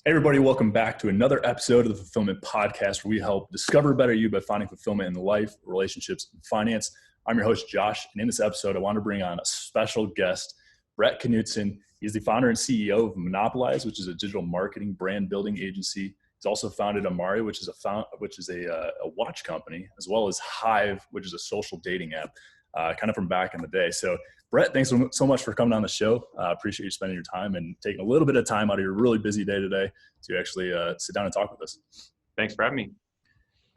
Hey everybody, welcome back to another episode of the Fulfillment Podcast, where we help discover better you by finding fulfillment in life, relationships, and finance. I'm your host, Josh, and in this episode, I want to bring on a special guest, Brett Knudsen. He's the founder and CEO of Monopolize, which is a digital marketing brand building agency. He's also founded Amari, which is a watch company, as well as Hive, which is a social dating app, kind of from back in the day. So Brett, thanks so much for coming on the show. Appreciate you spending your time and taking a little bit of time out of your really busy day today to actually sit down and talk with us. Thanks for having me.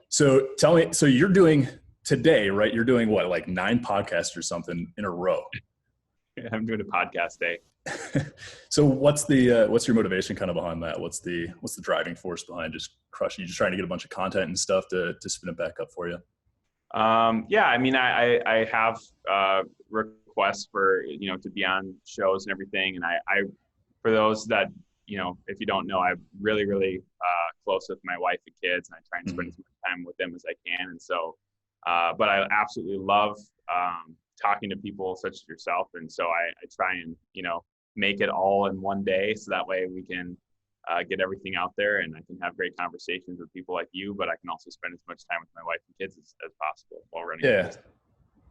So tell me, so you're doing today, right? You're doing what, like 9 podcasts or something in a row? I'm doing a podcast day. So what's your motivation kind of behind that? What's the driving force behind just crushing? You just trying to get a bunch of content and stuff to spin it back up for you? Yeah, I mean, I have requests for, to be on shows and everything. And I for those that, if you don't know, I'm really, really close with my wife and kids, and I try and spend as much time with them as I can. And so, but I absolutely love talking to people such as yourself. And so I try and, make it all in one day. So that way we can get everything out there, and I can have great conversations with people like you, but I can also spend as much time with my wife and kids as possible while running. Yeah,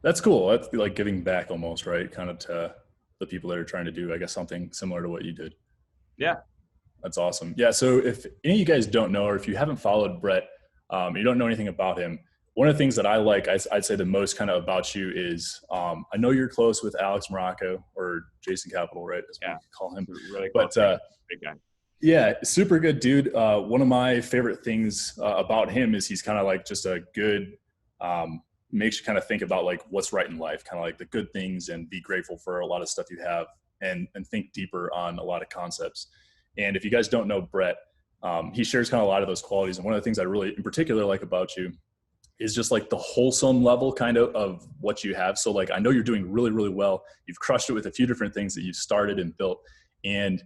that's cool. That's like giving back almost, right? Kind of to the people that are trying to do, I guess, something similar to what you did. Yeah. That's awesome. Yeah. So if any of you guys don't know, or if you haven't followed Brett, you don't know anything about him, one of the things that I like, I'd say the most kind of about you is, I know you're close with Alex Morocco or Jason Capital, right? As we call him. Really close, big guy. Yeah, super good dude. One of my favorite things about him is he's kind of like just a good, makes you kind of think about like what's right in life, kind of like the good things, and be grateful for a lot of stuff you have, and think deeper on a lot of concepts. And if you guys don't know Brett, he shares kind of a lot of those qualities. And one of the things I really in particular like about you is just like the wholesome level kind of what you have. So like, I know you're doing really, really well. You've crushed it with a few different things that you've started and built. And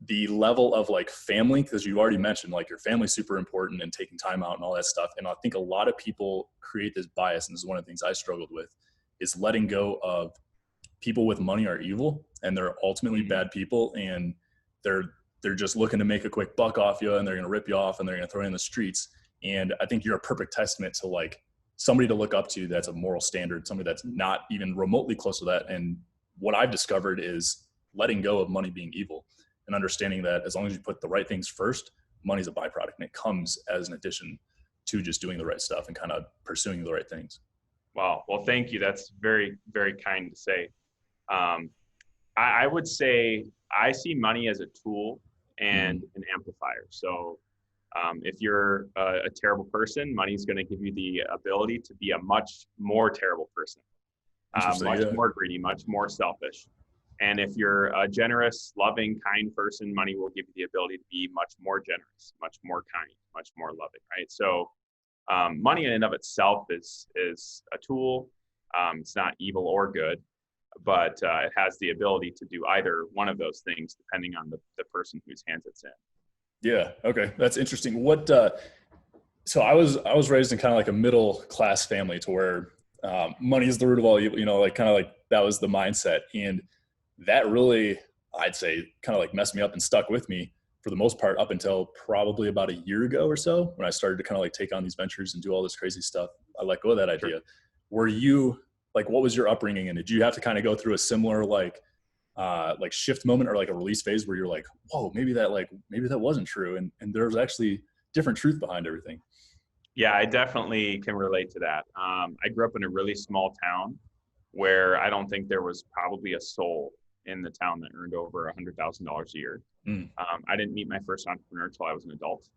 the level of like family, because you already mentioned like your family's super important and taking time out and all that stuff. And I think a lot of people create this bias, and this is one of the things I struggled with, is letting go of people with money are evil, and they're ultimately bad people, and they're just looking to make a quick buck off you, and they're going to rip you off, and they're going to throw you in the streets. And I think you're a perfect testament to like somebody to look up to that's a moral standard, somebody that's not even remotely close to that. And what I've discovered is letting go of money being evil, and understanding that as long as you put the right things first, money's a byproduct, and it comes as an addition to just doing the right stuff and kind of pursuing the right things. Wow. Well, thank you. That's very, very kind to say. I would say I see money as a tool and an amplifier. So if you're a terrible person, money is going to give you the ability to be a much more terrible person, much more greedy, much more selfish. And if you're a generous, loving, kind person, money will give you the ability to be much more generous, much more kind, much more loving, right? So money in and of itself is a tool. It's not evil or good, but it has the ability to do either one of those things depending on the person whose hands it's in. Yeah. Okay. That's interesting. So I was raised in kind of like a middle class family to where money is the root of all evil, like kind of like that was the mindset. And that really, I'd say, kind of like messed me up and stuck with me for the most part up until probably about a year ago or so, when I started to kind of like take on these ventures and do all this crazy stuff. I let go of that idea. Sure. Were you like, what was your upbringing? And did you have to kind of go through a similar like shift moment or like a release phase where you're like, whoa, maybe that wasn't true. And there was actually different truth behind everything? Yeah, I definitely can relate to that. I grew up in a really small town where I don't think there was probably a soul in the town that earned over $100,000 a year. I didn't meet my first entrepreneur until I was an adult.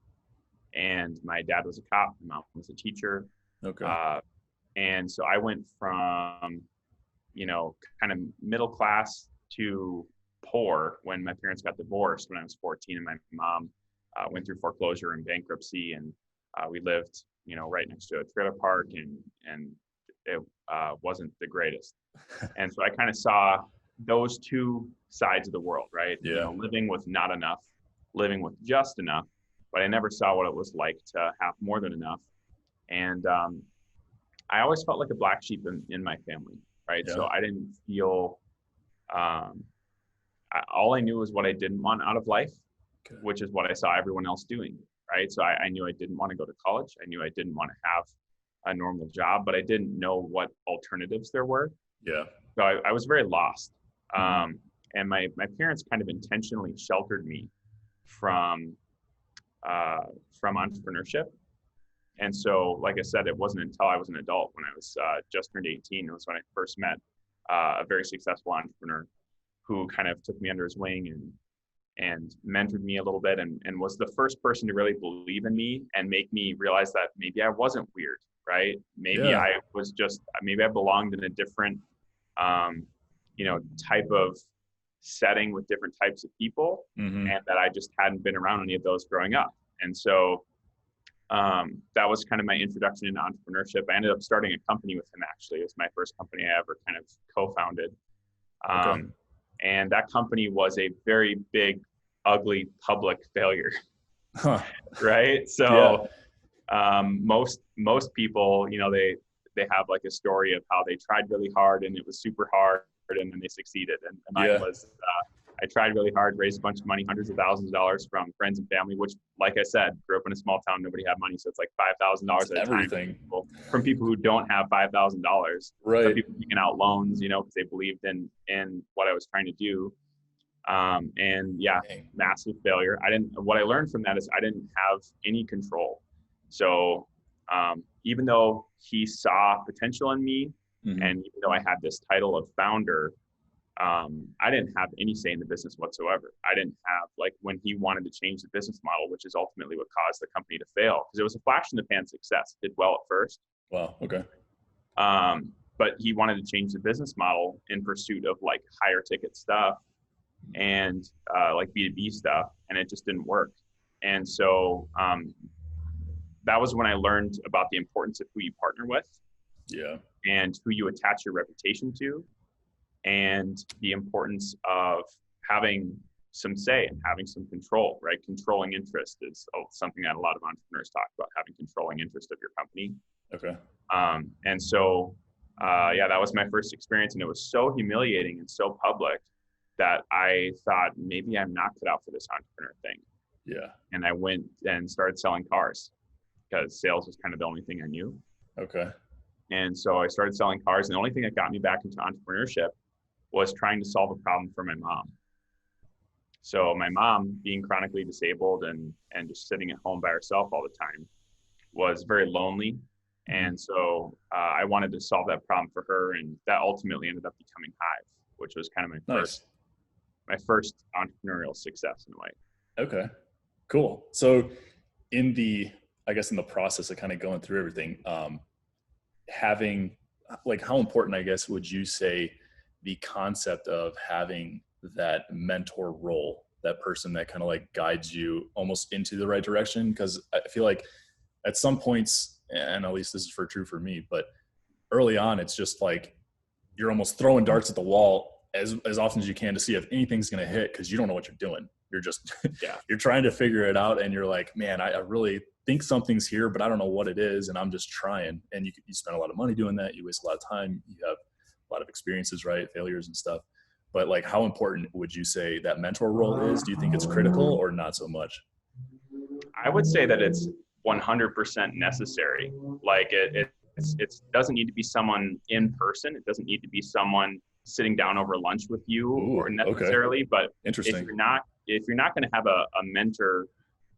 And my dad was a cop, my mom was a teacher. Okay. And so I went from, kind of middle class to poor when my parents got divorced when I was 14, and my mom went through foreclosure and bankruptcy. And we lived, right next to a trailer park, and it wasn't the greatest. And so I kind of saw those two sides of the world, right? Yeah. Living with not enough, living with just enough, but I never saw what it was like to have more than enough. And I always felt like a black sheep in my family, right? Yeah. So I didn't feel, all I knew was what I didn't want out of life. Okay. which is what I saw everyone else doing, right? So I knew I didn't want to go to college. I knew I didn't want to have a normal job, but I didn't know what alternatives there were. Yeah. So I was very lost. Mm-hmm. And my parents kind of intentionally sheltered me from entrepreneurship. And so, like I said, it wasn't until I was an adult, when I was just turned 18, it was when I first met a very successful entrepreneur who kind of took me under his wing and mentored me a little bit, and was the first person to really believe in me and make me realize that maybe I wasn't weird, right? Maybe Yeah. maybe I belonged in a different, type of setting with different types of people, Mm-hmm. and that I just hadn't been around any of those growing up. And so that was kind of my introduction into entrepreneurship. I ended up starting a company with him, actually. It was my first company I ever kind of co-founded. Okay. And that company was a very big, ugly public failure, Huh. right? Yeah. So most people, they have like a story of how they tried really hard and it was super hard, and then they succeeded. And mine Yeah. was, I tried really hard, raised a bunch of money, hundreds of thousands of dollars from friends and family, which, like I said, grew up in a small town, nobody had money. So it's like $5,000 at a time from people who don't have $5,000. Right. Some people taking out loans, because they believed in what I was trying to do. And yeah, Dang. massive failure. What I learned from that is I didn't have any control. So even though he saw potential in me, Mm-hmm. and even though I had this title of founder, I didn't have any say in the business whatsoever. I didn't have, like, when he wanted to change the business model, which is ultimately what caused the company to fail, because it was a flash in the pan success. It did well at first. Wow. Okay. But he wanted to change the business model in pursuit of like higher ticket stuff and like B2B stuff, and it just didn't work. And so that was when I learned about the importance of who you partner with, Yeah. and who you attach your reputation to, and the importance of having some say and having some control, right? Controlling interest is something that a lot of entrepreneurs talk about, having controlling interest of your company. Okay. And so, that was my first experience, and it was so humiliating and so public that I thought, maybe I'm not cut out for this entrepreneur thing. Yeah. And I went and started selling cars, because sales was kind of the only thing I knew. Okay. And so I started selling cars, and the only thing that got me back into entrepreneurship was trying to solve a problem for my mom. So my mom, being chronically disabled and just sitting at home by herself all the time, was very lonely. And so I wanted to solve that problem for her, and that ultimately ended up becoming Hive, which was kind of my first entrepreneurial success in a way. Okay, cool. So in the process of kind of going through everything, having, like, how important, I guess, would you say the concept of having that mentor role, that person that kind of like guides you almost into the right direction? Because I feel like at some points, and at least this is true for me, but early on, it's just like you're almost throwing darts at the wall as often as you can to see if anything's going to hit, because you don't know what you're doing. You're just you're trying to figure it out, and you're like, man, I really think something's here, but I don't know what it is, and I'm just trying. And you spend a lot of money doing that. You waste a lot of time. You have a lot of experiences, right? Failures and stuff. But like, how important would you say that mentor role is? Do you think it's critical or not so much? I would say that it's 100% necessary. Like it doesn't need to be someone in person. It doesn't need to be someone sitting down over lunch with you or necessarily. Okay. But interesting. If you're not going to have a mentor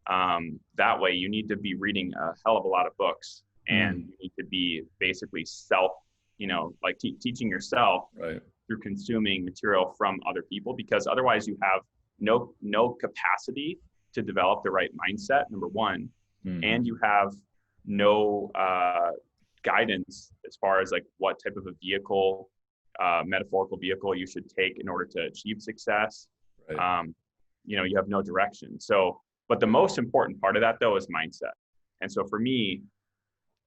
that way, you need to be reading a hell of a lot of books, and you need to be basically teaching yourself through consuming material from other people, because otherwise you have no capacity to develop the right mindset, number one, and you have no guidance as far as like what type of a vehicle, metaphorical vehicle you should take in order to achieve success. You have no direction. So, but the most important part of that though is mindset. And so for me,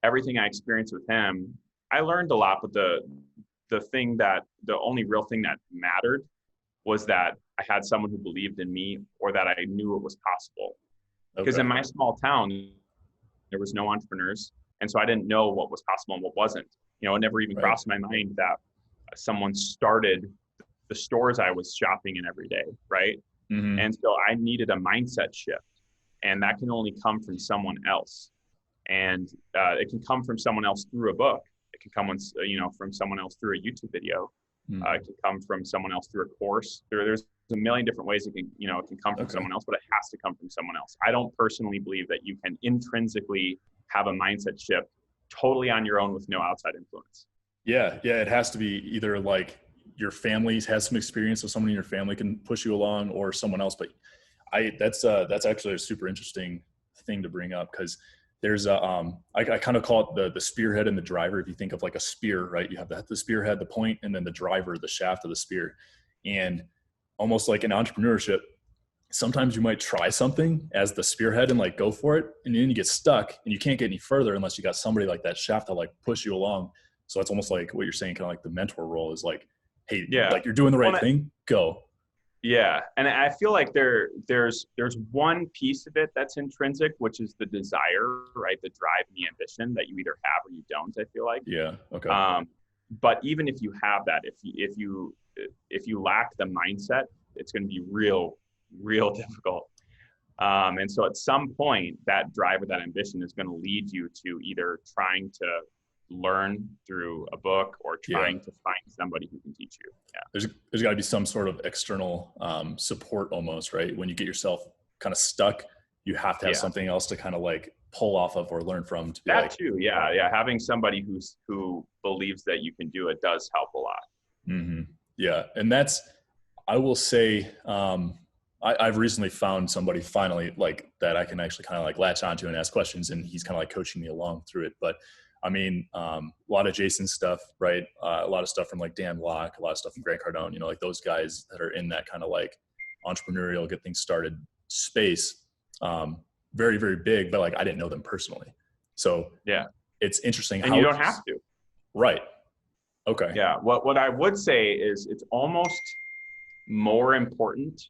everything I experienced with him, I learned a lot, but the only real thing that mattered was that I had someone who believed in me, or that I knew it was possible. Because in my small town, there was no entrepreneurs. And so I didn't know what was possible and what wasn't. It never even crossed my mind that someone started the stores I was shopping in every day, right? Mm-hmm. And so I needed a mindset shift, and that can only come from someone else. And it can come from someone else through a book. It can come, from someone else through a YouTube video. Mm-hmm. It can come from someone else through a course. There's a million different ways it can come from someone else, but it has to come from someone else. I don't personally believe that you can intrinsically have a mindset shift totally on your own with no outside influence. Yeah. It has to be either like your family has some experience, so someone in your family can push you along, or someone else. But that's actually a super interesting thing to bring up, because there's I kind of call it the spearhead and the driver. If you think of like a spear, right? You have the spearhead, the point, and then the driver, the shaft of the spear. And almost like in entrepreneurship, sometimes you might try something as the spearhead and like go for it, and then you get stuck and you can't get any further unless you got somebody like that shaft to like push you along. So it's almost like what you're saying, kind of like the mentor role is like, hey, like you're doing the right thing, go. Yeah. And I feel like there's one piece of it that's intrinsic, which is the desire, right? The drive and the ambition that you either have or you don't, I feel like. Yeah. Okay. But even if you have that, if you lack the mindset, it's going to be real difficult. And so at some point, that drive or that ambition is going to lead you to either trying to learn through a book or trying to find somebody who can teach you. Yeah. There's got to be some sort of external support almost, right? When you get yourself kind of stuck, you have to have something else to kind of like pull off of or learn from. To be that like, too. Yeah. Having somebody who believes that you can do it does help a lot. Mm-hmm. Yeah. And I will say, I've recently found somebody finally like that I can actually kind of like latch onto and ask questions, and he's kind of like coaching me along through it. But I mean, a lot of Jason's stuff, right? A lot of stuff from like Dan Locke, a lot of stuff from Grant Cardone, like those guys that are in that kind of like entrepreneurial, get things started space. Very, very big, but like I didn't know them personally. So yeah, it's interesting. And you don't have to. Right. Okay. Yeah. What I would say is it's almost more important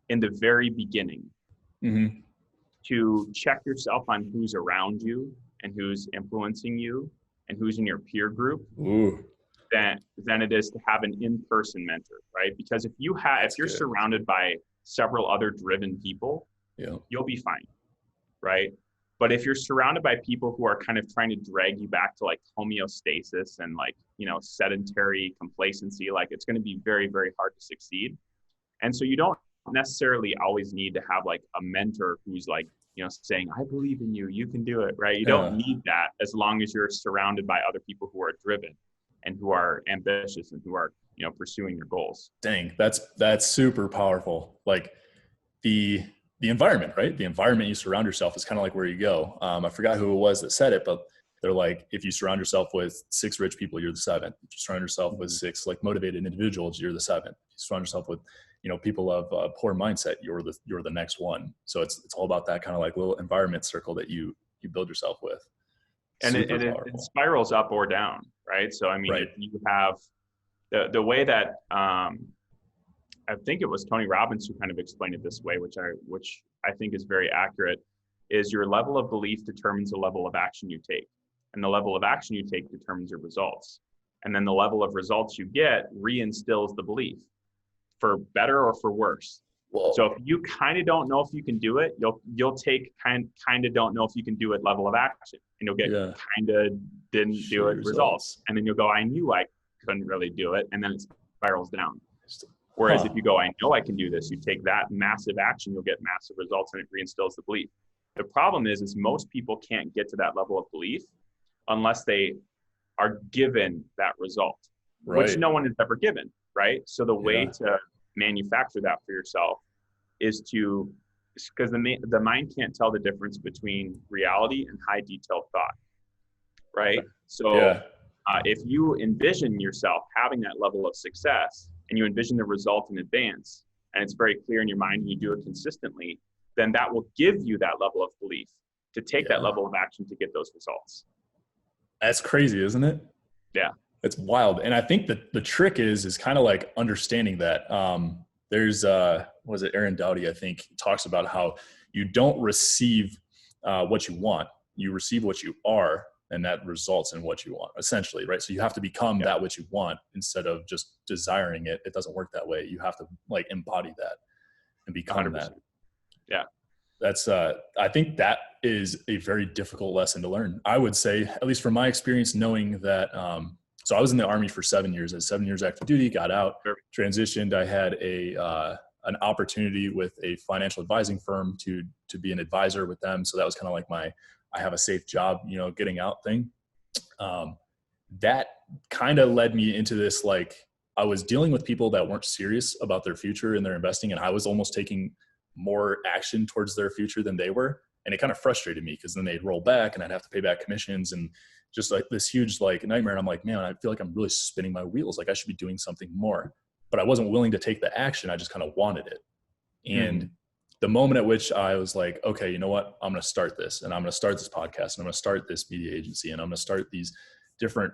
in the very beginning to check yourself on who's around you and who's influencing you and who's in your peer group than it is to have an in-person mentor, right? Because if you're surrounded by several other driven people, you'll be fine, right? But if you're surrounded by people who are kind of trying to drag you back to like homeostasis and like, sedentary complacency, like it's going to be very, very hard to succeed. And so you don't necessarily always need to have like a mentor who's like, saying, I believe in you, you can do it, right? You don't need that as long as you're surrounded by other people who are driven and who are ambitious and who are, pursuing your goals. Dang, that's super powerful. Like the environment, right? The environment you surround yourself is kind of like where you go. I forgot who it was that said it, but they're like, if you surround yourself with 6 rich people, you're the 7th. If you surround yourself with 6 like motivated individuals, you're the 7th. If you surround yourself with people of poor mindset, you're the next one. So it's all about that kind of like little environment circle that you build yourself with. And it spirals up or down, right? So I mean, if you have the way that I think it was Tony Robbins who kind of explained it this way, which I think is very accurate, is your level of belief determines the level of action you take, and the level of action you take determines your results, and then the level of results you get reinstills the belief, for better or for worse. Whoa. So if you kind of don't know if you can do it, you'll take kind of don't know if you can do it level of action, and you'll get kind of didn't do it results. And then you'll go, I knew I couldn't really do it. And then it spirals down. Whereas if you go, I know I can do this, you take that massive action, you'll get massive results, and it reinstills the belief. The problem is most people can't get to that level of belief unless they are given that result, which no one is ever given, right? So the way to manufacture that for yourself is because the mind can't tell the difference between reality and high detailed thought, right? So if you envision yourself having that level of success and you envision the result in advance, and it's very clear in your mind and you do it consistently, then that will give you that level of belief to take that level of action to get those results. That's crazy, isn't it? Yeah. It's wild. And I think that the trick is kind of like understanding that. There's was it Aaron Doughty, I think, talks about how you don't receive what you want, you receive what you are, and that results in what you want, essentially, right? So you have to become that which you want instead of just desiring it. It doesn't work that way. You have to like embody that. and become that. 100%. Yeah. That's I think that is a very difficult lesson to learn. I would say, at least from my experience, knowing that. So I was in the Army for 7 years. I had 7 years active duty, got out, Sure. transitioned. I had an opportunity with a financial advising firm to be an advisor with them. So that was kind of like I have a safe job, getting out thing. That kind of led me into this, like, I was dealing with people that weren't serious about their future and their investing, and I was almost taking more action towards their future than they were. And it kind of frustrated me because then they'd roll back and I'd have to pay back commissions and just like this huge like nightmare. And I'm like, man, I feel like I'm really spinning my wheels. Like I should be doing something more, but I wasn't willing to take the action. I just kind of wanted it. And the moment at which I was like, okay, you know what? I'm going to start this, and I'm going to start this podcast, and I'm going to start this media agency, and I'm going to start these different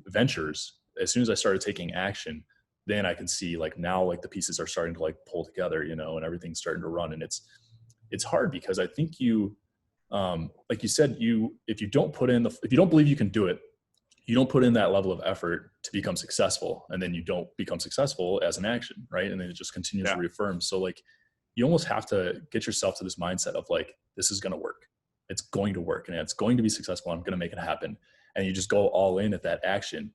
ventures. As soon as I started taking action, then I can see like now like the pieces are starting to like pull together, and everything's starting to run. And it's hard because I think like you said, if you don't believe you can do it, you don't put in that level of effort to become successful, and then you don't become successful as an action, right? And then it just continues to reaffirm. So like you almost have to get yourself to this mindset of like, this is going to work. It's going to work, and it's going to be successful. I'm going to make it happen. And you just go all in at that action.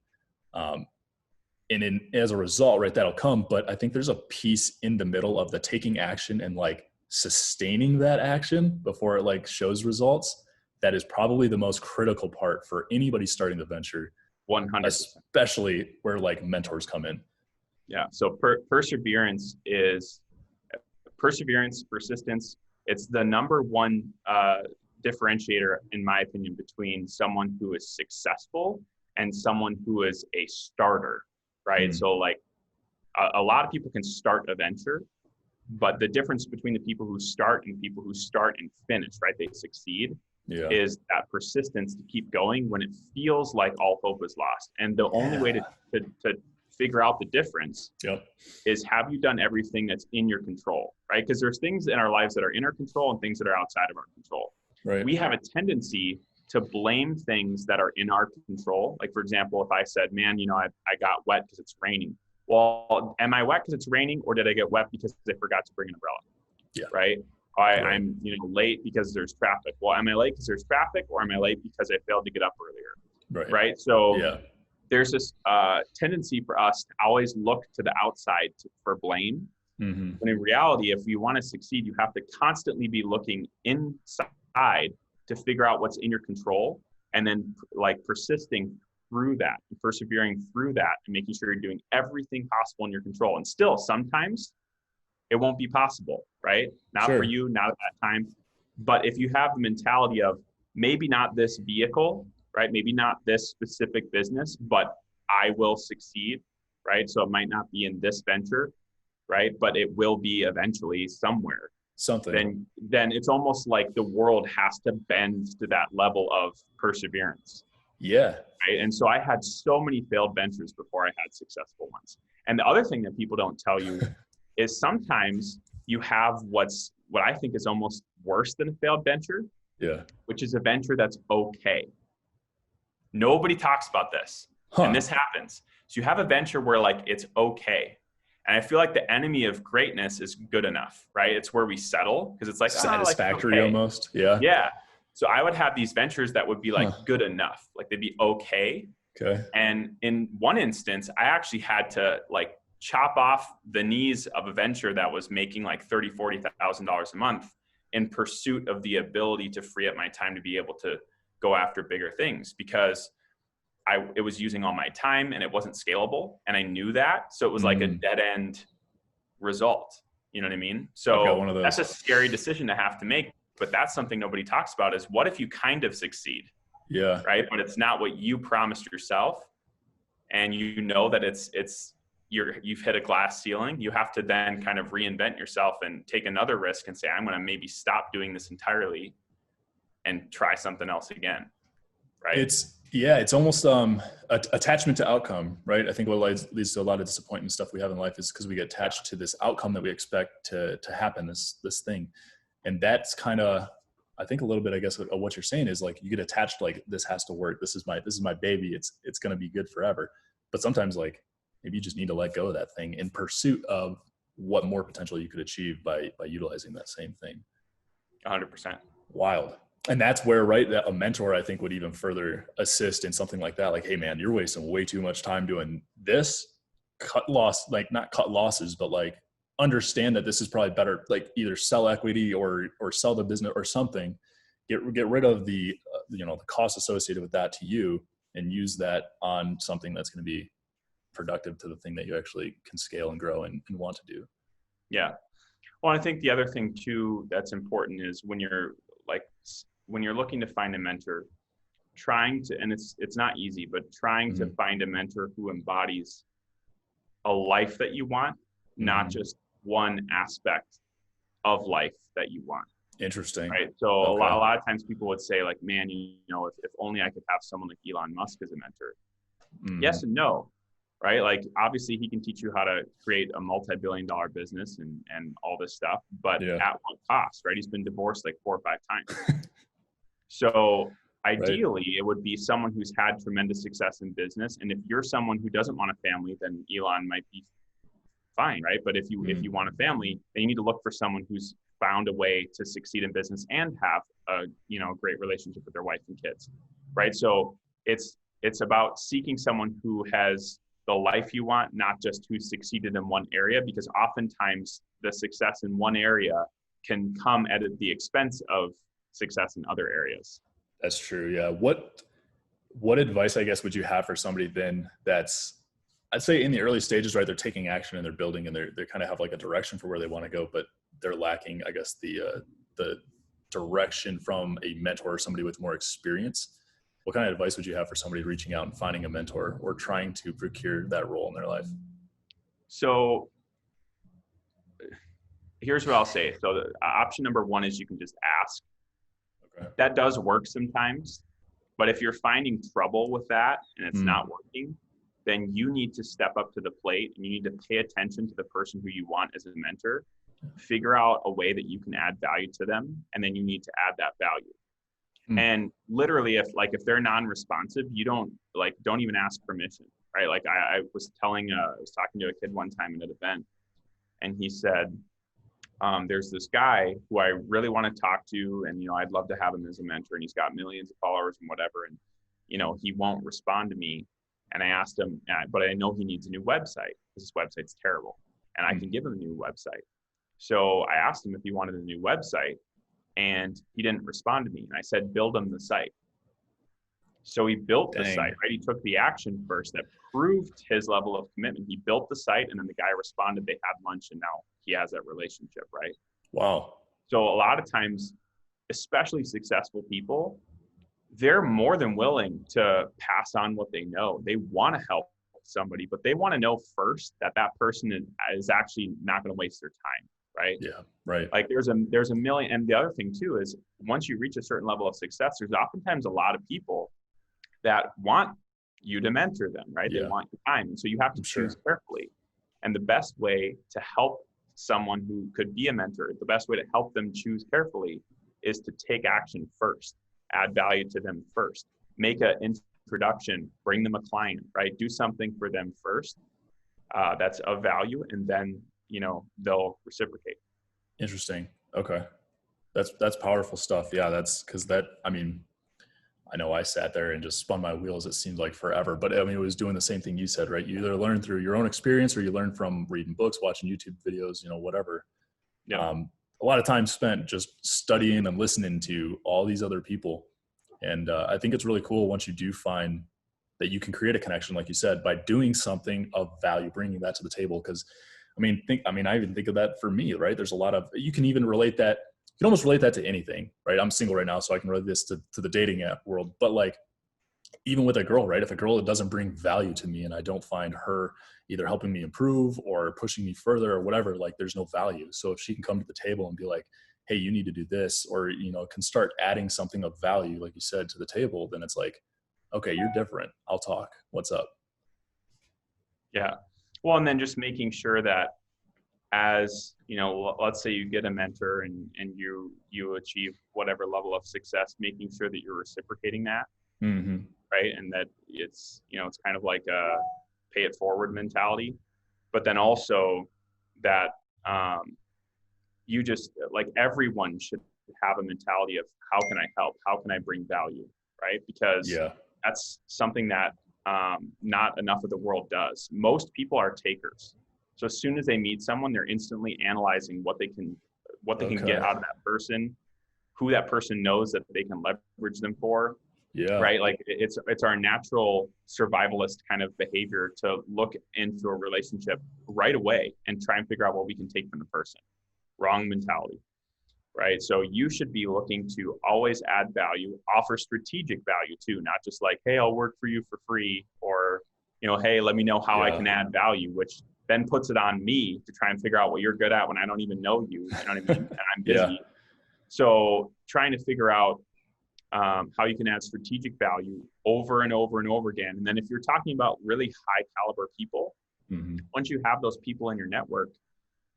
And as a result, right, that'll come. But I think there's a piece in the middle of the taking action and like sustaining that action before it like shows results. That is probably the most critical part for anybody starting the venture. 100%. Especially where like mentors come in. Yeah. So perseverance, persistence. It's the number one differentiator, in my opinion, between someone who is successful and someone who is a starter, right? So like a lot of people can start a venture, but the difference between the people who start and people who start and finish, right? They succeed, is that persistence to keep going when it feels like all hope is lost. And the only way to figure out the difference is, have you done everything that's in your control, right? Because there's things in our lives that are in our control and things that are outside of our control. Right. We have a tendency to blame things that are in our control. Like, for example, if I said, man, I got wet because it's raining. Well, am I wet because it's raining, or did I get wet because I forgot to bring an umbrella? Yeah. Right. I'm late because there's traffic. Well, am I late because there's traffic, or am I late because I failed to get up earlier? Right. So there's this tendency for us to always look to the outside for blame. When in reality, if you want to succeed, you have to constantly be looking inside to figure out what's in your control, and then like persisting through that, and persevering through that, and making sure you're doing everything possible in your control. And still, sometimes it won't be possible, right? Not for you, not at that time. But if you have the mentality of maybe not this vehicle, right? Maybe not this specific business, but I will succeed, right? So it might not be in this venture, right? But it will be eventually somewhere. Something. Then it's almost like the world has to bend to that level of perseverance. Yeah. Right? And so I had so many failed ventures before I had successful ones. And the other thing that people don't tell you is sometimes you have what I think is almost worse than a failed venture, which is a venture that's okay. Nobody talks about this. And this happens. So you have a venture where like it's okay. And I feel like the enemy of greatness is good enough, right? It's where we settle, because it's like satisfactory almost. Yeah. Yeah. So I would have these ventures that would be like good enough, like they'd be okay. Okay. And in one instance, I actually had to like chop off the knees of a venture that was making like $30,000, $40,000 a month in pursuit of the ability to free up my time to be able to go after bigger things, because it was using all my time and it wasn't scalable. And I knew that. So it was like a dead end result. You know what I mean? So that's a scary decision to have to make, but that's something nobody talks about, is what if you kind of succeed? Yeah. Right. But it's not what you promised yourself. And you know that you've hit a glass ceiling. You have to then kind of reinvent yourself and take another risk and say, I'm going to maybe stop doing this entirely and try something else again. Right. It's almost attachment to outcome, right? I think what leads to a lot of disappointment and stuff we have in life is because we get attached to this outcome that we expect to happen, this thing. And that's kind of, I think a little bit, I guess, of what you're saying is like, you get attached, like, this has to work. This is my baby. It's going to be good forever. But sometimes like, maybe you just need to let go of that thing in pursuit of what more potential you could achieve by utilizing that same thing. 100%. Wild. And that's where, right, that a mentor, I think, would even further assist in something like that. Like, hey man, you're wasting way too much time doing this. Like not cut losses, but like understand that this is probably better. Like either sell equity or sell the business or something. Get rid of the the cost associated with that to you, and use that on something that's going to be productive to the thing that you actually can scale and grow and want to do. Yeah. Well, I think the other thing too that's important is when you're looking to find a mentor, trying to, and it's not easy, but trying to find a mentor who embodies a life that you want, not just one aspect of life that you want. Interesting. Right. So a lot of times people would say like, man, if only I could have someone like Elon Musk as a mentor. Yes and no. Right. Like obviously he can teach you how to create a multi-billion-dollar business and all this stuff, but at what cost, right? He's been divorced like 4 or 5 times. So ideally it would be someone who's had tremendous success in business. And if you're someone who doesn't want a family, then Elon might be fine. Right. But if you want a family, then you need to look for someone who's found a way to succeed in business and have a great relationship with their wife and kids. Right. So it's about seeking someone who has the life you want, not just who's succeeded in one area, because oftentimes the success in one area can come at the expense of success in other areas. That's true. Yeah. What advice, I guess, would you have for somebody then that's, I'd say in the early stages, right? They're taking action and they're building and they kind of have like a direction for where they want to go, but they're lacking, I guess, the direction from a mentor or somebody with more experience. What kind of advice would you have for somebody reaching out and finding a mentor or trying to procure that role in their life? So here's what I'll say. So the option number one is you can just ask. Okay. That does work sometimes, but if you're finding trouble with that and it's not working, then you need to step up to the plate and you need to pay attention to the person who you want as a mentor, figure out a way that you can add value to them, and then you need to add that value. And literally, if they're non-responsive, you don't even ask permission, right? Like I was talking to a kid one time at an event, and he said, there's this guy who I really want to talk to, and I'd love to have him as a mentor, and he's got millions of followers and whatever, and he won't respond to me. And I asked him, but I know he needs a new website because his website's terrible, and I can give him a new website. So I asked him if he wanted a new website, and he didn't respond to me. And I said, build him the site. So he built the site, right? He took the action first that proved his level of commitment. He built the site, and then the guy responded, they had lunch, and now he has that relationship, right? Wow. So a lot of times, especially successful people, they're more than willing to pass on what they know. They want to help somebody, but they want to know first that that person is actually not going to waste their time. Right. Yeah. Right. Like there's a million. And the other thing too, is once you reach a certain level of success, there's oftentimes a lot of people that want you to mentor them, right? Yeah. They want your time. And so you have to choose carefully. And the best way to help someone who could be a mentor, the best way to help them choose carefully is to take action first, add value to them first, make an introduction, bring them a client, right? Do something for them first that's of value, and then they'll reciprocate. Interesting. Okay. That's powerful stuff. Yeah. That's because I know I sat there and just spun my wheels. It seemed like forever, but it was doing the same thing you said, right? You either learn through your own experience or you learn from reading books, watching YouTube videos, whatever. Yeah. A lot of time spent just studying and listening to all these other people. And I think it's really cool once you do find that you can create a connection, like you said, by doing something of value, bringing that to the table. Because I even think of that for me, right? There's a lot of, you can even relate that. You can almost relate that to anything, right? I'm single right now, so I can relate this to the dating app world. But like, even with a girl, right? If a girl doesn't bring value to me and I don't find her either helping me improve or pushing me further or whatever, like there's no value. So if she can come to the table and be like, hey, you need to do this, or, can start adding something of value, like you said, to the table, then it's like, okay, you're different. I'll talk. What's up? Yeah. Well, and then just making sure that as, let's say you get a mentor and you achieve whatever level of success, making sure that you're reciprocating that. Mm-hmm. Right. And that it's kind of like a pay it forward mentality, but then also that um, you just like everyone should have a mentality of how can I help? How can I bring value? Right? Because Yeah. that's something that not enough of the world does. Most people are takers. So as soon as they meet someone, they're instantly analyzing what they can get Okay. out of that person, who that person knows that they can leverage them for, Yeah. right? Like it's our natural survivalist kind of behavior to look into a relationship right away and try and figure out what we can take from the person. Wrong mentality, right? So you should be looking to always add value, offer strategic value too, not just like, hey, I'll work for you for free, or, hey, let me know how I Yeah. can add value, which then puts it on me to try and figure out what you're good at when I don't even know you. You know what I mean? And I'm Yeah. busy. So trying to figure out how you can add strategic value over and over and over again. And then if you're talking about really high caliber people, Hmm. once you have those people in your network,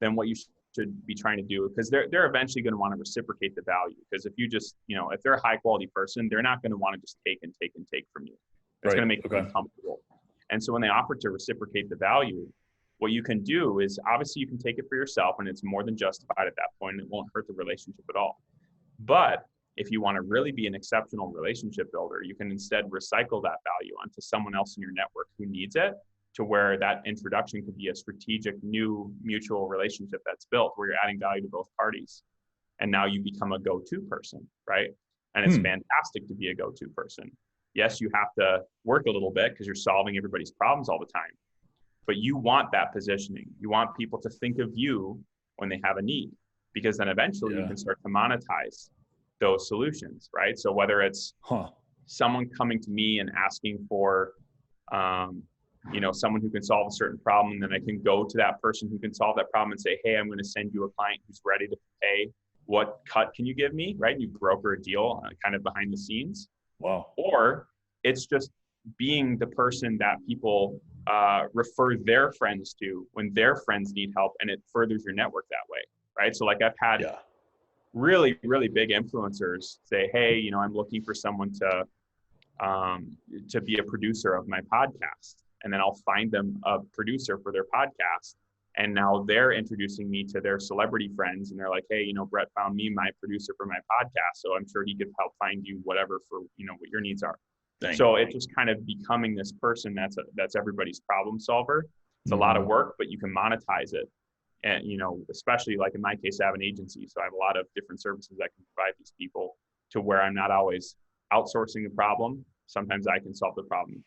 then what you should be trying to do, because they're eventually going to want to reciprocate the value. Because if you just, if they're a high quality person, they're not going to want to just take and take and take from you. That's Right. going to make them Okay. uncomfortable. And so when they offer to reciprocate the value, what you can do is obviously you can take it for yourself and it's more than justified at that point. And it won't hurt the relationship at all. But if you want to really be an exceptional relationship builder, you can instead recycle that value onto someone else in your network who needs it, to where that introduction could be a strategic new mutual relationship that's built where you're adding value to both parties. And now you become a go-to person, right? And it's Hmm. fantastic to be a go-to person. Yes, you have to work a little bit because you're solving everybody's problems all the time, but you want that positioning. You want people to think of you when they have a need, because then eventually you Yeah. can start to monetize those solutions, right? So whether it's Huh. someone coming to me and asking for, um, someone who can solve a certain problem, and then I can go to that person who can solve that problem and say, hey, I'm going to send you a client who's ready to pay. What cut can you give me, right? And you broker a deal kind of behind the scenes. Wow. Or it's just being the person that people refer their friends to when their friends need help, and it furthers your network that way, right? So like I've had Yeah. really, really big influencers say, hey, I'm looking for someone to be a producer of my podcast. And then I'll find them a producer for their podcast. And now they're introducing me to their celebrity friends. And they're like, hey, Brett found me my producer for my podcast. So I'm sure he could help find you whatever for, what your needs are. Dang. So it's just kind of becoming this person that's everybody's problem solver. It's a lot of Hmm. work, but you can monetize it. And, especially like in my case, I have an agency. So I have a lot of different services I can provide these people, to where I'm not always outsourcing the problem. Sometimes I can solve the problem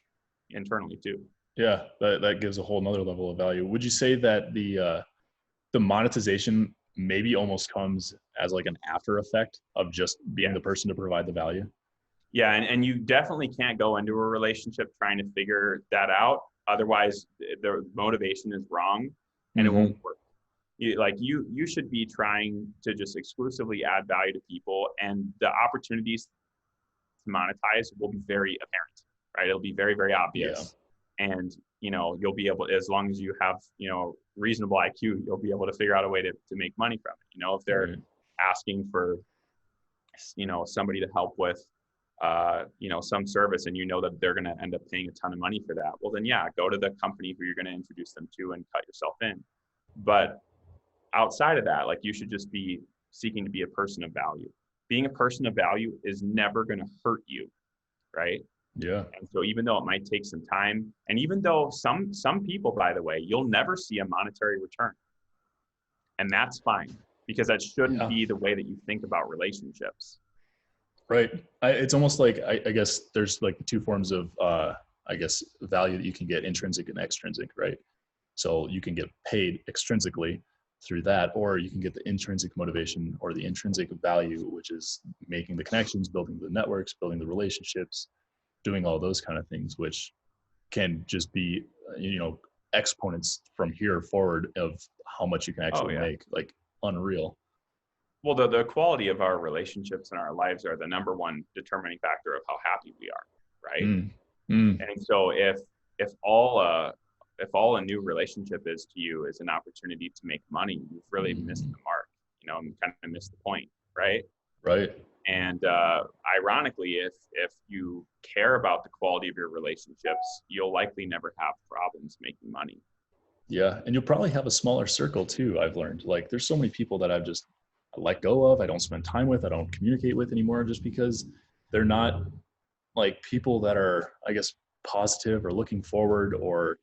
internally too. Yeah. That gives a whole nother level of value. Would you say that the monetization maybe almost comes as like an after effect of just being Yeah. the person to provide the value? Yeah. And you definitely can't go into a relationship trying to figure that out. Otherwise, the motivation is wrong and it Hmm. won't work. You should be trying to just exclusively add value to people, and the opportunities to monetize will be very apparent, right? It'll be very, very Yeah. obvious. And, you'll be able, as long as you have, reasonable IQ, you'll be able to figure out a way to make money from it. If they're Right. asking for, somebody to help with, some service, and that they're going to end up paying a ton of money for that. Well, then, yeah, go to the company who you're going to introduce them to and cut yourself in. But outside of that, like, you should just be seeking to be a person of value. Being a person of value is never going to hurt you, right? Yeah. And so even though it might take some time, and even though some people, by the way, you'll never see a monetary return, and that's fine, because that shouldn't Yeah. be the way that you think about relationships. Right. It's almost like, I guess there's like the two forms of, I guess, value that you can get: intrinsic and extrinsic, right? So you can get paid extrinsically through that, or you can get the intrinsic motivation or the intrinsic value, which is making the connections, building the networks, building the relationships, doing all those kind of things, which can just be, exponents from here forward of how much you can Oh actually yeah. make, like unreal. Well, the quality of our relationships in our lives are the number one determining factor of how happy we are, right? Mm. Mm. And so if all a new relationship is to you is an opportunity to make money, you've really missed Mm. the mark, and kind of missed the point, right? Right. And ironically, if you care about the quality of your relationships, you'll likely never have problems making money. Yeah. And you'll probably have a smaller circle too. I've learned, like, there's so many people that I've just let go of. I don't spend time with, I don't communicate with anymore, just because they're not like people that are, I guess, positive or looking forward, or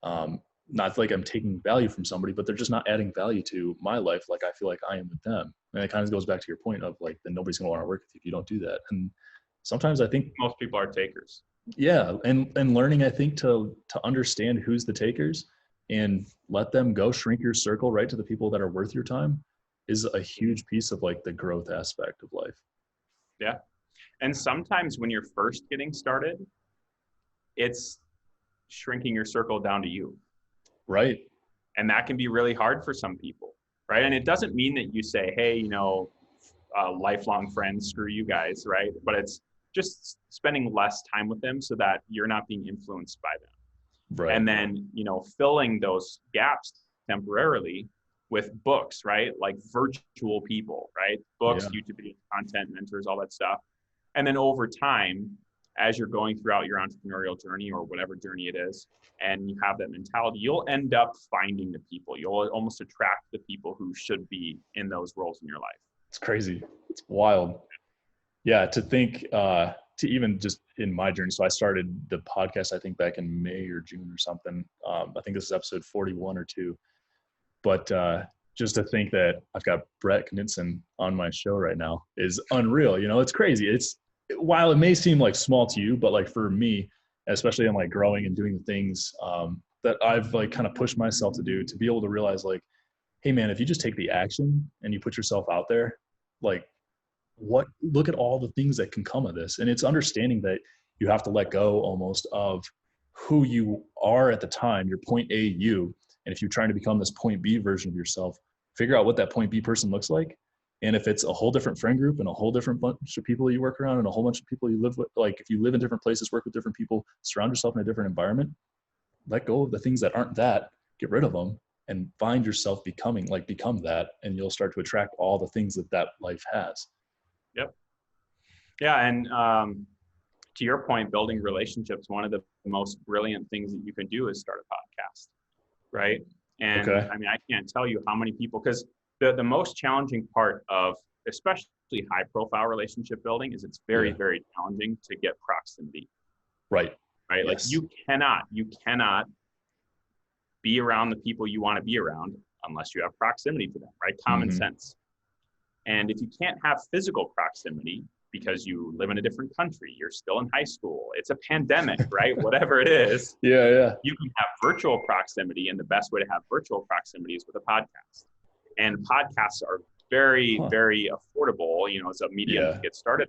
um, not like I'm taking value from somebody, but they're just not adding value to my life like I feel like I am with them. And it kind of goes back to your point of like, then nobody's going to want to work with you if you don't do that. And sometimes I think, Most people are takers. yeah, and learning, I think, to understand who's the takers and let them go, shrink your circle right to the people that are worth your time, is a huge piece of like the growth aspect of life. Yeah. And sometimes when you're first getting started, it's shrinking your circle down to you. Right. And that can be really hard for some people, right? And it doesn't mean that you say, hey, lifelong friends, screw you guys, right? But it's just spending less time with them so that you're not being influenced by them. Right. And then, filling those gaps temporarily with books, right? Like virtual people, right? Books, Yeah. YouTube videos, content, mentors, all that stuff. And then over time, as you're going throughout your entrepreneurial journey or whatever journey it is, and you have that mentality, you'll end up finding the people. You'll almost attract the people who should be in those roles in your life. It's crazy. It's wild. Yeah. To think, to even just in my journey. So I started the podcast, I think back in May or June or something. I think this is episode 41 or two, but just to think that I've got Brett Knudsen on my show right now is unreal. It's crazy. While it may seem like small to you, but like for me, especially in like growing and doing the things that I've like kind of pushed myself to do, to be able to realize like, hey man, if you just take the action and you put yourself out there, like look at all the things that can come of this. And it's understanding that you have to let go almost of who you are at the time, your point A you. And if you're trying to become this point B version of yourself, figure out what that point B person looks like. And if it's a whole different friend group and a whole different bunch of people you work around and a whole bunch of people you live with, like if you live in different places, work with different people, surround yourself in a different environment, let go of the things that aren't that, get rid of them, and find yourself become that. And you'll start to attract all the things that life has. Yep. Yeah. And to your point, building relationships, one of the most brilliant things that you can do is start a podcast, right? And Okay. I mean, I can't tell you how many people, because the most challenging part of especially high profile relationship building is it's very, very challenging to get proximity. Right. Right. Yes. Like you cannot be around the people you want to be around unless you have proximity to them, right? Common sense. And if you can't have physical proximity because you live in a different country, you're still in high school, it's a pandemic, right? Whatever it is, Yeah. you can have virtual proximity. And the best way to have virtual proximity is with a podcast. And podcasts are very, very affordable, as a medium to get started.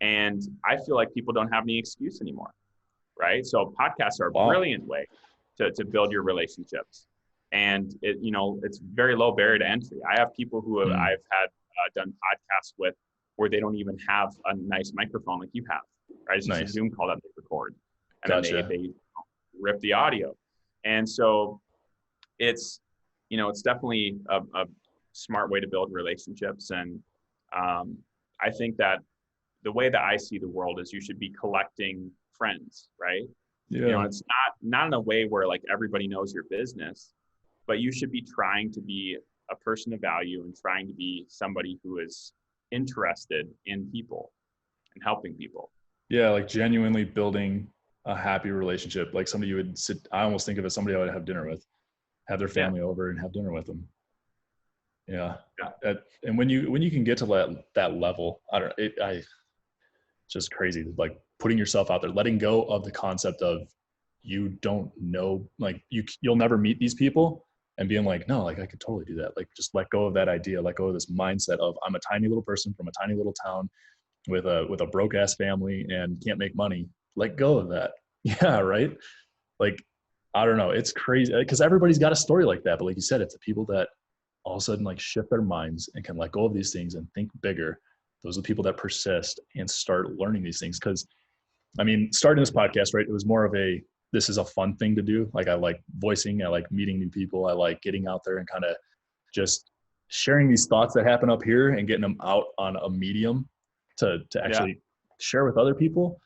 And I feel like people don't have any excuse anymore, right? So podcasts are a brilliant way to build your relationships. And it's very low barrier to entry. I have people who I've had done podcasts with where they don't even have a nice microphone like you have, right? It's just a Zoom call that they record, and then they rip the audio. And so it's definitely a smart way to build relationships. And I think that the way that I see the world is you should be collecting friends, right? Yeah. It's not in a way where like everybody knows your business, but you should be trying to be a person of value and trying to be somebody who is interested in people and helping people. Yeah, like genuinely building a happy relationship, like somebody you would sit. I almost think of as somebody I would have dinner with, have their family over and have dinner with them. Yeah. And when you can get to that level, it's just crazy. Like putting yourself out there, letting go of the concept of you don't know, like you'll never meet these people, and being like, no, like I could totally do that. Like just let go of that idea, let go of this mindset of I'm a tiny little person from a tiny little town with a broke ass family and can't make money. Let go of that. Yeah. Right. Like, I don't know. It's crazy because everybody's got a story like that. But like you said, it's the people that all of a sudden like shift their minds and can let go of these things and think bigger. Those are the people that persist and start learning these things. Because I mean, starting this podcast, right? It was more of this is a fun thing to do. Like I like voicing, I like meeting new people, I like getting out there and kind of just sharing these thoughts that happen up here and getting them out on a medium to actually share with other people.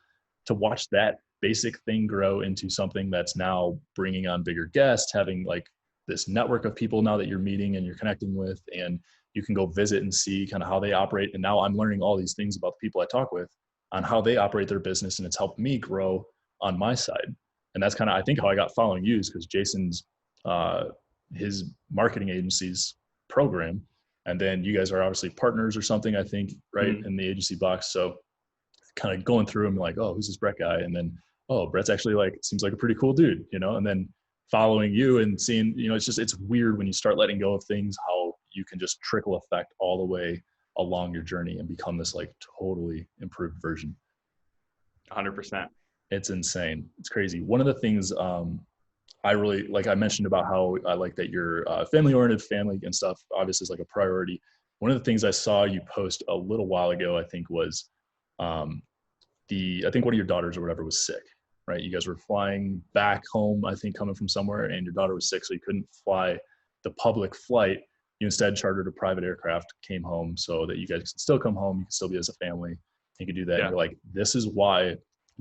To watch that basic thing grow into something that's now bringing on bigger guests, having like this network of people now that you're meeting and you're connecting with, and you can go visit and see kind of how they operate. And now I'm learning all these things about the people I talk with on how they operate their business, and it's helped me grow on my side. And that's kind of, I think, how I got following you, is because Jason's his marketing agency's program, and then you guys are obviously partners or something, I think, right, in the agency box. So kind of going through him like, oh, who's this Brett guy? And then, oh, Brett's actually like, seems like a pretty cool dude, you know? And then following you and seeing, you know, it's just, it's weird when you start letting go of things, how you can just trickle effect all the way along your journey and become this like totally improved version. 100%. It's insane. It's crazy. One of the things I really, like I mentioned about how I like that you're family-oriented, family and stuff obviously is like a priority. One of the things I saw you post a little while ago, I think, was I think one of your daughters or whatever was sick, right? You guys were flying back home, I think, coming from somewhere, and your daughter was sick, so you couldn't fly the public flight. You instead chartered a private aircraft, came home so that you guys could still come home, you could still be as a family, you could do that. Yeah. You're like, this is why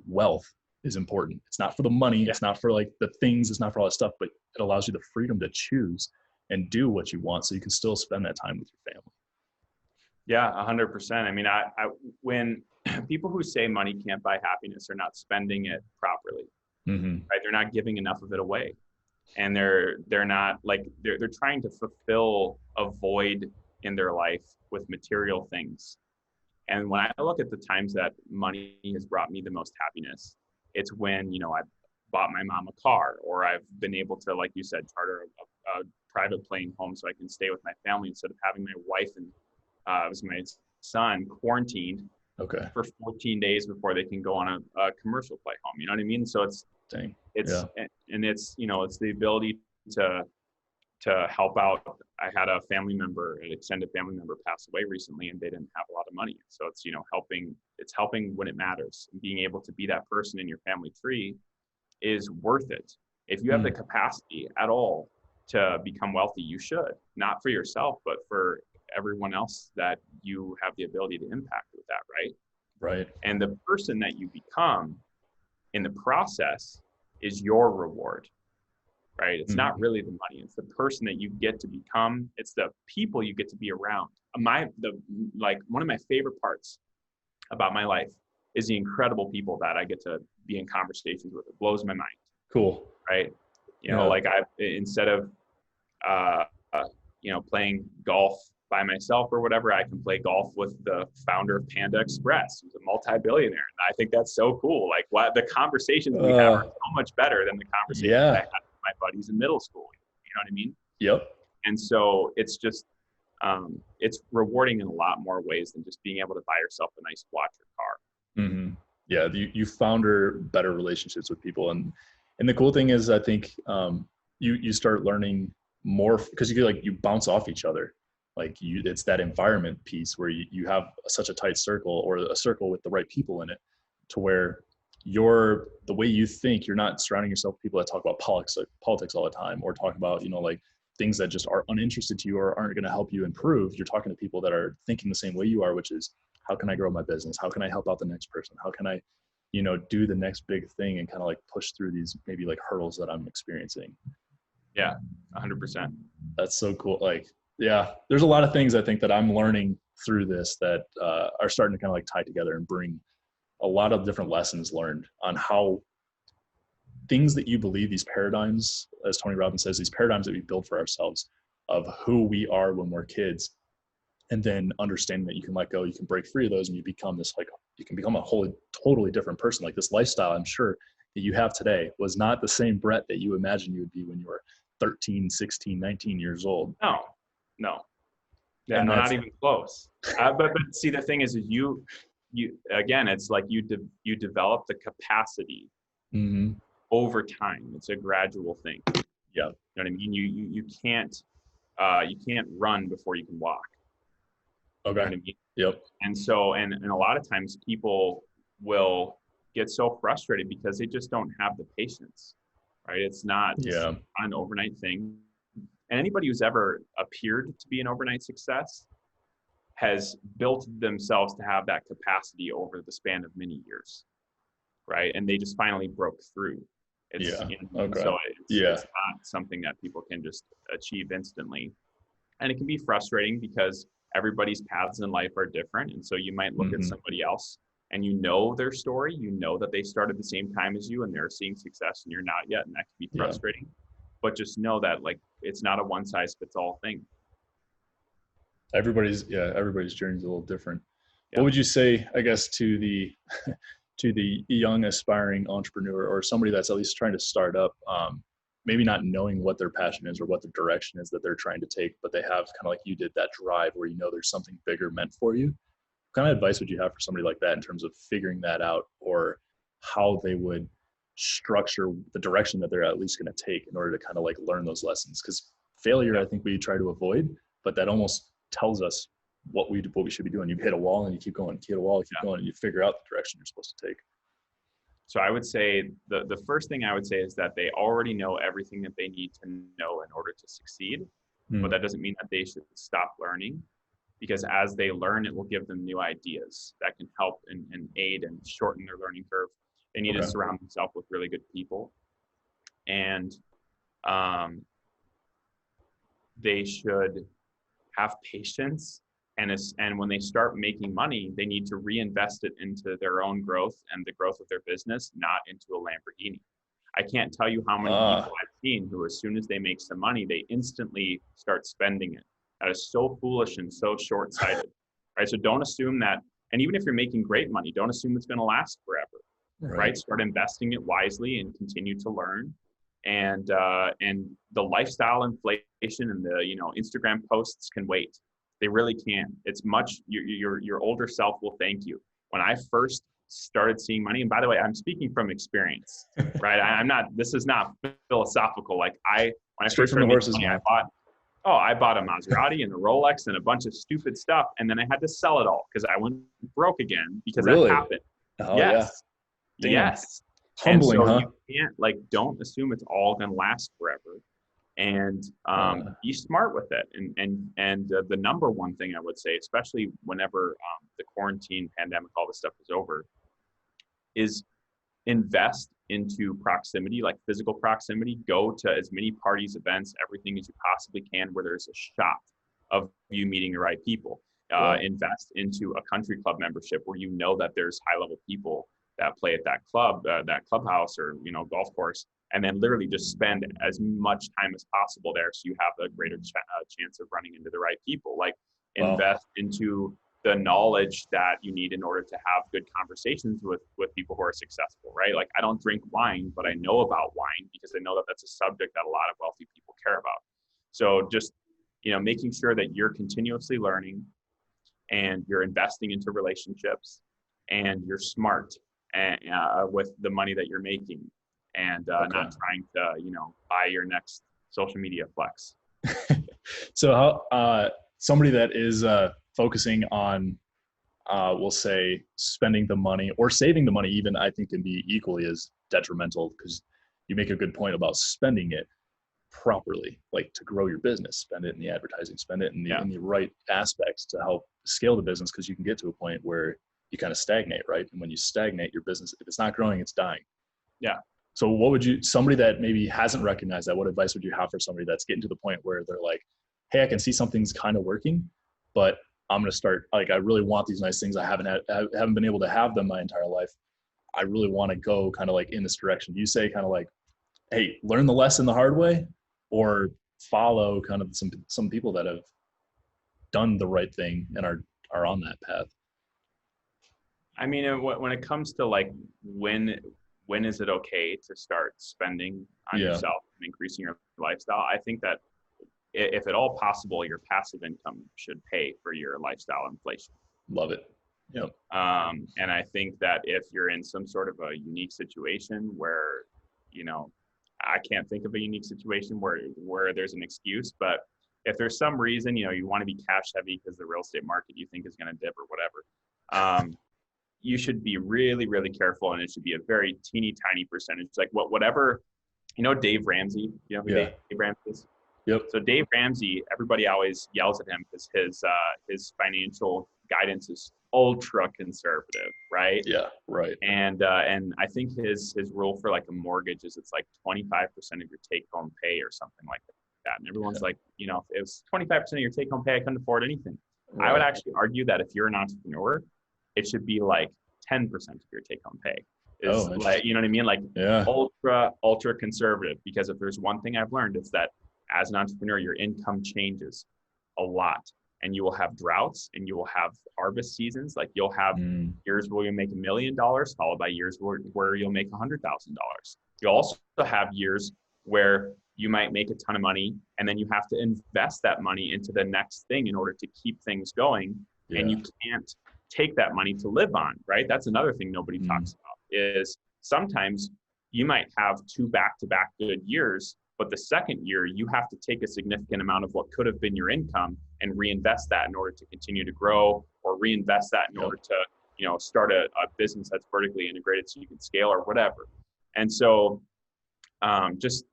wealth is important. It's not for the money, it's not for like the things, it's not for all that stuff, but it allows you the freedom to choose and do what you want so you can still spend that time with your family. Yeah, 100%. I mean, I when people who say money can't buy happiness are not spending it properly, right? They're not giving enough of it away, and they're not like they're trying to fulfill a void in their life with material things. And when I look at the times that money has brought me the most happiness, it's when, you know, I bought my mom a car, or I've been able to, like you said, charter a private plane home so I can stay with my family instead of having my wife and it was my son quarantined for 14 days before they can go on a commercial flight home. You know what I mean? So it's and it's, you know, it's the ability to help out. I had a family member, an extended family member, pass away recently, and they didn't have a lot of money. So it's, you know, helping when it matters. And being able to be that person in your family tree is worth it. If you have the capacity at all to become wealthy, you should, not for yourself, but for everyone else that you have the ability to impact with that, right? And the person that you become in the process is your reward, right? It's not really the money, it's the person that you get to become, it's the people you get to be around. One of my favorite parts about my life is the incredible people that I get to be in conversations with. It blows my mind. Cool. Right? You know, like instead of you know, playing golf by myself or whatever, I can play golf with the founder of Panda Express, who's a multi-billionaire. And I think that's so cool. Like, what the conversations we have are so much better than the conversations I had with my buddies in middle school. You know what I mean? Yep. And so it's just, it's rewarding in a lot more ways than just being able to buy yourself a nice watch or car. Yeah, you founder better relationships with people, and the cool thing is, I think you start learning more because you bounce off each other. Like it's that environment piece where you have such a tight circle, or a circle with the right people in it, to where the way you think, you're not surrounding yourself with people that talk about politics all the time, or talk about, you know, like things that just are uninterested to you or aren't going to help you improve. You're talking to people that are thinking the same way you are, which is, how can I grow my business? How can I help out the next person? How can I, you know, do the next big thing and kind of like push through these maybe like hurdles that I'm experiencing? Yeah, 100%. That's so cool. Like, yeah, there's a lot of things I think that I'm learning through this that are starting to kind of like tie together and bring a lot of different lessons learned on how things that you believe, these paradigms, as Tony Robbins says, these paradigms that we build for ourselves of who we are when we're kids, and then understanding that you can let go, you can break free of those, and you become this, like, you can become a totally different person. Like this lifestyle, I'm sure, that you have today was not the same Brett that you imagined you would be when you were 13, 16, 19 years old. No. Yeah, no, not even close. But see, the thing is you again, it's like you develop the capacity over time. It's a gradual thing. Yeah. You know what I mean? You can't run before you can walk. Okay. You know what I mean? Yep. And so, and a lot of times people will get so frustrated because they just don't have the patience, right? It's not an overnight thing. And anybody who's ever appeared to be an overnight success has built themselves to have that capacity over the span of many years. right? And they just finally broke through. It's, Yeah. you know, and Okay. so Yeah. it's not something that people can just achieve instantly. And it can be frustrating because everybody's paths in life are different. And so you might look at Hmm. somebody else and you know their story, you know that they started the same time as you and they're seeing success and you're not yet. And that can be Yeah. frustrating. But just know that like it's not a one size fits all thing. Everybody's journey is a little different. What Yeah. would you say, I guess, to the to the young aspiring entrepreneur or somebody that's at least trying to start up, maybe not knowing what their passion is or what the direction is that they're trying to take, but they have kind of like you did, that drive where you know there's something bigger meant for you. What kind of advice would you have for somebody like that in terms of figuring that out, or how they would structure the direction that they're at least going to take in order to kind of like learn those lessons? Because failure, Yeah. I think we try to avoid, but that almost tells us what we should be doing. You hit a wall and you keep going, you hit a wall, you keep Yeah. going, and you figure out the direction you're supposed to take. So I would say the first thing I would say is that they already know everything that they need to know in order to succeed, but Hmm. that doesn't mean that they should stop learning because as they learn, it will give them new ideas that can help and aid and shorten their learning curve. They need to Okay. surround themselves with really good people, and um, they should have patience. And when they start making money, they need to reinvest it into their own growth and the growth of their business, not into a Lamborghini. I can't tell you how many people Ah, I've seen who, as soon as they make some money, they instantly start spending it. That is so foolish and so short-sighted, right? So don't assume that. And even if you're making great money, don't assume it's going to last forever, right. right? Start investing it wisely and continue to learn. And the lifestyle inflation and the Instagram posts can wait. They really can. It's much your older self will thank you. When I first started seeing money, and by the way, I'm speaking from experience, right? I'm not. This is not philosophical. Like when I Straight first from the started making horse's money, mouth. I bought a Maserati and a Rolex and a bunch of stupid stuff, and then I had to sell it all because I went broke again because that Really? happened. Oh yeah. Yes, Damn. yes. And Humbling, so huh? you can't like don't assume it's all gonna last forever, and Uh, be smart with it. And the number one thing I would say, especially whenever the quarantine pandemic, all this stuff is over, is invest into proximity, like physical proximity. Go to as many parties, events, everything as you possibly can where there's a shot of you meeting the right people. yeah. Invest into a country club membership where you know that there's high level people that play at that club, that clubhouse, or golf course, and then literally just spend as much time as possible there, so you have a greater chance of running into the right people. Like Wow. invest into the knowledge that you need in order to have good conversations with people who are successful, right? Like I don't drink wine, but I know about wine because I know that that's a subject that a lot of wealthy people care about. So just making sure that you're continuously learning and you're investing into relationships and you're smart and, with the money that you're making, and Okay. not trying to buy your next social media flex. So how somebody that is focusing on we'll say spending the money or saving the money, even, I think can be equally as detrimental, because you make a good point about spending it properly, like to grow your business, spend it in the advertising, spend it in the Yeah, in the right aspects to help scale the business, because you can get to a point where you kind of stagnate, right? And when you stagnate, your business, if it's not growing, it's dying. yeah. So what would you, somebody that maybe hasn't recognized that, what advice would you have for somebody that's getting to the point where they're like, hey, I can see something's kind of working, but I'm going to start, like, I really want these nice things. I haven't been able to have them my entire life. I really want to go kind of like in this direction. Do you say kind of like, hey, learn the lesson the hard way, or follow kind of some people that have done the right thing and are on that path? I mean, when it comes to like when is it okay to start spending on Yeah, yourself and increasing your lifestyle? I think that if at all possible, your passive income should pay for your lifestyle inflation. love it. Yep. And I think that if you're in some sort of a unique situation where, I can't think of a unique situation where there's an excuse, but if there's some reason, you want to be cash heavy because the real estate market you think is going to dip or whatever, you should be really, really careful, and it should be a very teeny tiny percentage. Like whatever, Dave Ramsey, who Yeah. Dave Ramsey is? Yep. So Dave Ramsey, everybody always yells at him because his financial guidance is ultra conservative, right? Yeah. Right. And I think his rule for like a mortgage is it's like 25% of your take home pay or something like that. And everyone's like, you know, if it was 25% of your take home pay, I couldn't afford anything. I would Right. actually argue that if you're an entrepreneur, it should be like 10% of your take home pay is Oh, like, interesting. you know what I mean? Like Yeah. ultra conservative, because if there's one thing I've learned, it's that as an entrepreneur, your income changes a lot, and you will have droughts and you will have harvest seasons. Like you'll have Mm, years where you make $1 million, followed by years where you'll make $100,000. You'll also have years where you might make a ton of money and then you have to invest that money into the next thing in order to keep things going. And yeah. you can't take that money to live on, right? That's another thing nobody Mm, talks about is sometimes you might have 2 back-to-back good years, but the second year you have to take a significant amount of what could have been your income and reinvest that in order to continue to grow, or reinvest that in yep. order to, you know, start a business that's vertically integrated so you can scale or whatever. And so just,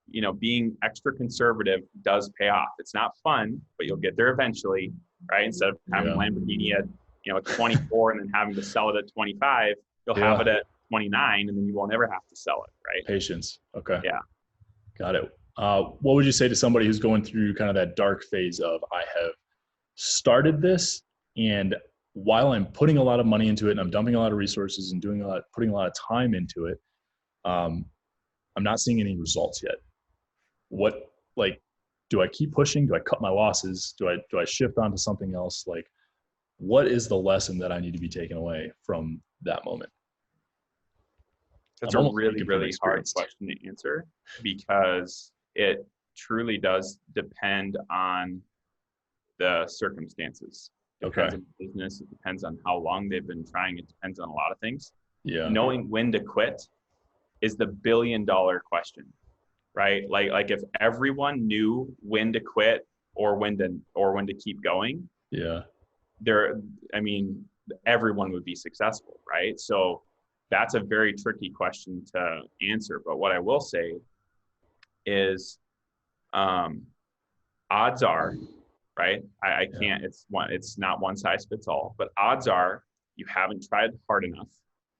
you know, being extra conservative does pay off. It's not fun, but you'll get there eventually, right? Instead of having Yeah. Lamborghini at, you know, at 24 and then having to sell it at 25, you'll have it Yeah. at 29 and then you won't ever have to sell it, right? Patience. Okay. Yeah. Got it. What would you say to somebody who's going through kind of that dark phase of, I have started this, and while I'm putting a lot of money into it and I'm dumping a lot of resources and putting a lot of time into it, um, I'm not seeing any results yet. What, like, do I keep pushing? Do I cut my losses? Do I shift onto something else? Like, what is the lesson that I need to be taken away from that moment? That's I'm a almost really, speaking from really hard experience. question to answer, because it truly does depend on the circumstances. It Okay. depends on the business. It depends on how long they've been trying. It depends on a lot of things. Yeah. Knowing when to quit is the $1 billion question, right? Like if everyone knew when to quit or when to keep going, Yeah. I mean, everyone would be successful, right? So that's a very tricky question to answer. But what I will say is, odds are, right? I Yeah. can't. It's not one size fits all. But odds are you haven't tried hard enough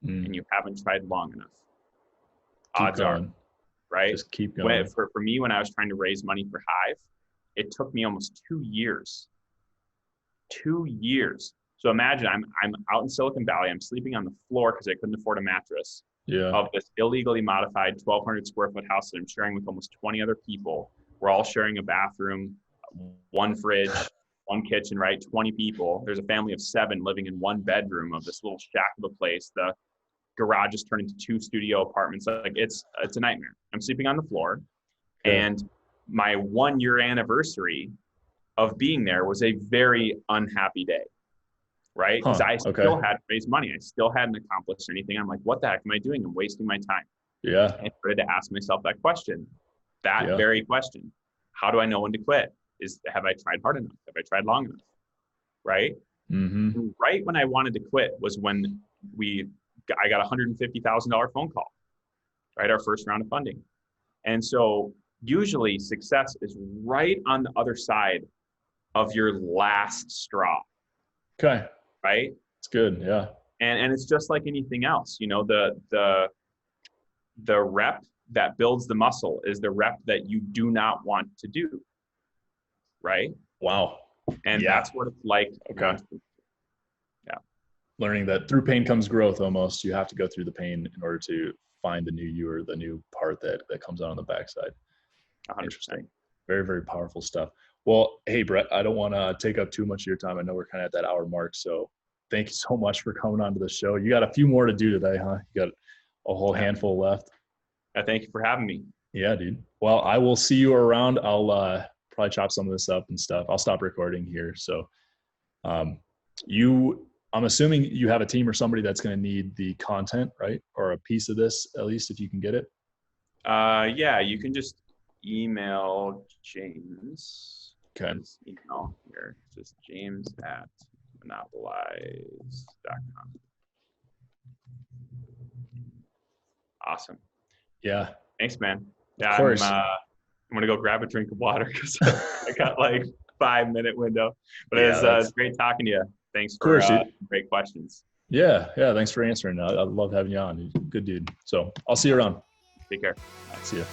Mm. and you haven't tried long enough. Keep Odds are, going. right? Just keep going. For me, when I was trying to raise money for Hive, it took me almost 2 years. 2 years. So imagine I'm out in Silicon Valley. I'm sleeping on the floor because I couldn't afford a mattress Yeah. of this illegally modified 1,200 square foot house that I'm sharing with almost 20 other people. We're all sharing a bathroom, one fridge, one kitchen, right? 20 people. There's a family of 7 living in one bedroom of this little shack of a place. The garage is turned into 2 studio apartments. Like it's a nightmare. I'm sleeping on the floor. Okay. And my 1 year anniversary of being there was a very unhappy day, right? Because Huh. I Okay. still had to raise money. I still hadn't accomplished anything. I'm like, what the heck am I doing? I'm wasting my time. Yeah. I started to ask myself that question, that Yeah. very question. How do I know when to quit? Have I tried hard enough? Have I tried long enough? Right? Mm-hmm. And right when I wanted to quit was when I got a $150,000 phone call, right? Our first round of funding. And so usually success is right on the other side of your last straw, Okay. right? It's good. Yeah. And it's just like anything else, you know, the rep that builds the muscle is the rep that you do not want to do, right? Wow. And Yeah. that's what it's like. Okay. Yeah. Learning that through pain comes growth almost. You have to go through the pain in order to find the new you, or the new part that comes out on the backside. 100%. Interesting. Very, very powerful stuff. Well, hey, Brett, I don't want to take up too much of your time. I know we're kind of at that hour mark. So thank you so much for coming on to the show. You got a few more to do today, huh? You got a whole handful left. Thank you for having me. Yeah, dude. Well, I will see you around. I'll probably chop some of this up and stuff. I'll stop recording here. So I'm assuming you have a team or somebody that's going to need the content, right? Or a piece of this, at least if you can get it. Yeah, you can just email James. Okay. His email here, just james@monopolize.com. Awesome. Yeah. Thanks, man. Yeah, Of course. I'm gonna go grab a drink of water because I got like 5-minute window. But Yeah, it's great talking to you. Thanks Of for course, dude. great questions. Yeah. Yeah. Thanks for answering. I love having you on. Good dude. So I'll see you around. Take care. All right, see you.